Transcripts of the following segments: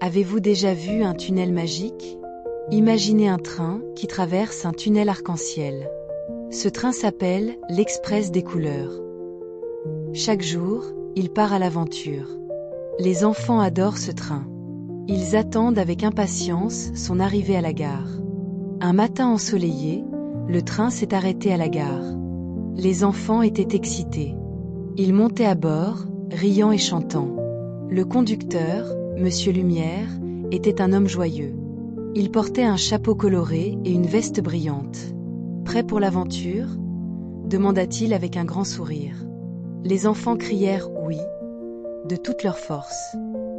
Avez-vous déjà vu un tunnel magique? Imaginez un train qui traverse un tunnel arc-en-ciel. Ce train s'appelle l'Express des couleurs. Chaque jour, il part à l'aventure. Les enfants adorent ce train. Ils attendent avec impatience son arrivée à la gare. Un matin ensoleillé, le train s'est arrêté à la gare. Les enfants étaient excités. Ils montaient à bord, riant et chantant. Le conducteur, Monsieur Lumière, était un homme joyeux. Il portait un chapeau coloré et une veste brillante. « Prêt pour l'aventure ?» demanda-t-il avec un grand sourire. Les enfants crièrent « oui » de toute leur force.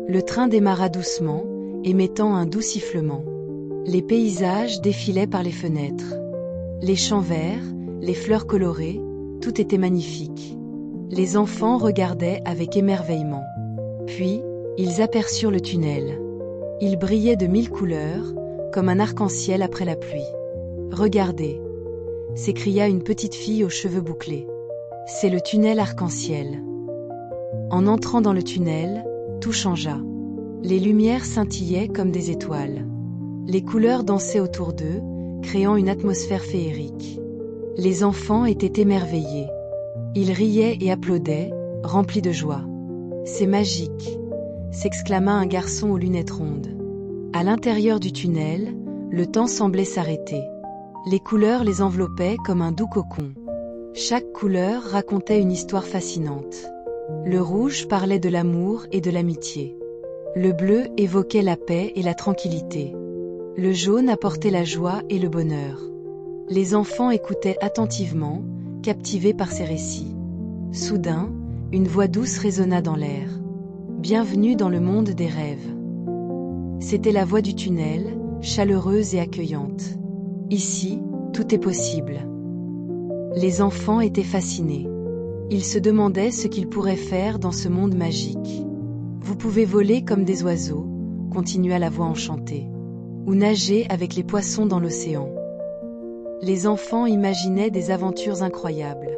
Le train démarra doucement, émettant un doux sifflement. Les paysages défilaient par les fenêtres. Les champs verts, les fleurs colorées, tout était magnifique. Les enfants regardaient avec émerveillement. Puis, ils aperçurent le tunnel. Il brillait de 1000 couleurs, comme un arc-en-ciel après la pluie. « Regardez !» s'écria une petite fille aux cheveux bouclés. « C'est le tunnel arc-en-ciel. » En entrant dans le tunnel, tout changea. Les lumières scintillaient comme des étoiles. Les couleurs dansaient autour d'eux, créant une atmosphère féerique. Les enfants étaient émerveillés. Ils riaient et applaudaient, remplis de joie. « C'est magique !» s'exclama un garçon aux lunettes rondes. À l'intérieur du tunnel, le temps semblait s'arrêter. Les couleurs les enveloppaient comme un doux cocon. Chaque couleur racontait une histoire fascinante. Le rouge parlait de l'amour et de l'amitié. Le bleu évoquait la paix et la tranquillité. Le jaune apportait la joie et le bonheur. Les enfants écoutaient attentivement, captivés par ces récits. Soudain, une voix douce résonna dans l'air. « Bienvenue dans le monde des rêves. » C'était la voix du tunnel, chaleureuse et accueillante. Ici, tout est possible. Les enfants étaient fascinés. Ils se demandaient ce qu'ils pourraient faire dans ce monde magique. « Vous pouvez voler comme des oiseaux », continua la voix enchantée, « ou nager avec les poissons dans l'océan. » Les enfants imaginaient des aventures incroyables.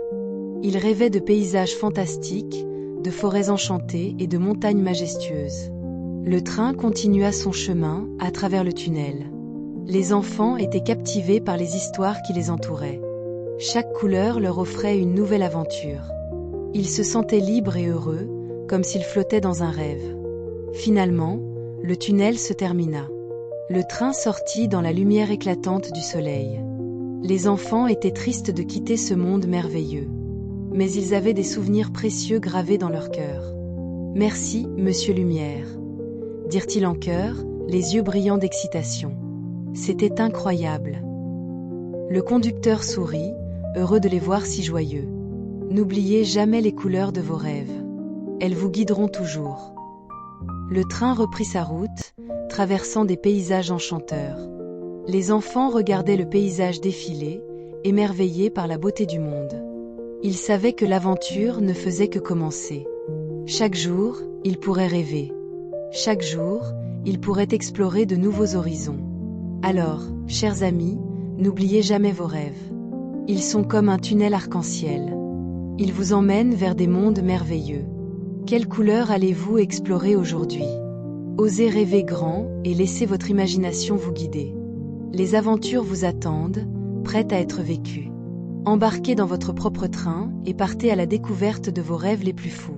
Ils rêvaient de paysages fantastiques, de forêts enchantées et de montagnes majestueuses. Le train continua son chemin à travers le tunnel. Les enfants étaient captivés par les histoires qui les entouraient. Chaque couleur leur offrait une nouvelle aventure. Ils se sentaient libres et heureux, comme s'ils flottaient dans un rêve. Finalement, le tunnel se termina. Le train sortit dans la lumière éclatante du soleil. Les enfants étaient tristes de quitter ce monde merveilleux. Mais ils avaient des souvenirs précieux gravés dans leur cœur. « Merci, Monsieur Lumière », dirent-ils en chœur, les yeux brillants d'excitation. C'était incroyable. Le conducteur sourit, heureux de les voir si joyeux. « N'oubliez jamais les couleurs de vos rêves. Elles vous guideront toujours. » Le train reprit sa route, traversant des paysages enchanteurs. Les enfants regardaient le paysage défiler, émerveillés par la beauté du monde. Ils savaient que l'aventure ne faisait que commencer. Chaque jour, ils pourraient rêver. Chaque jour, ils pourraient explorer de nouveaux horizons. Alors, chers amis, n'oubliez jamais vos rêves. Ils sont comme un tunnel arc-en-ciel. Ils vous emmènent vers des mondes merveilleux. Quelle couleur allez-vous explorer aujourd'hui? Osez rêver grand et laissez votre imagination vous guider. Les aventures vous attendent, prêtes à être vécues. Embarquez dans votre propre train et partez à la découverte de vos rêves les plus fous.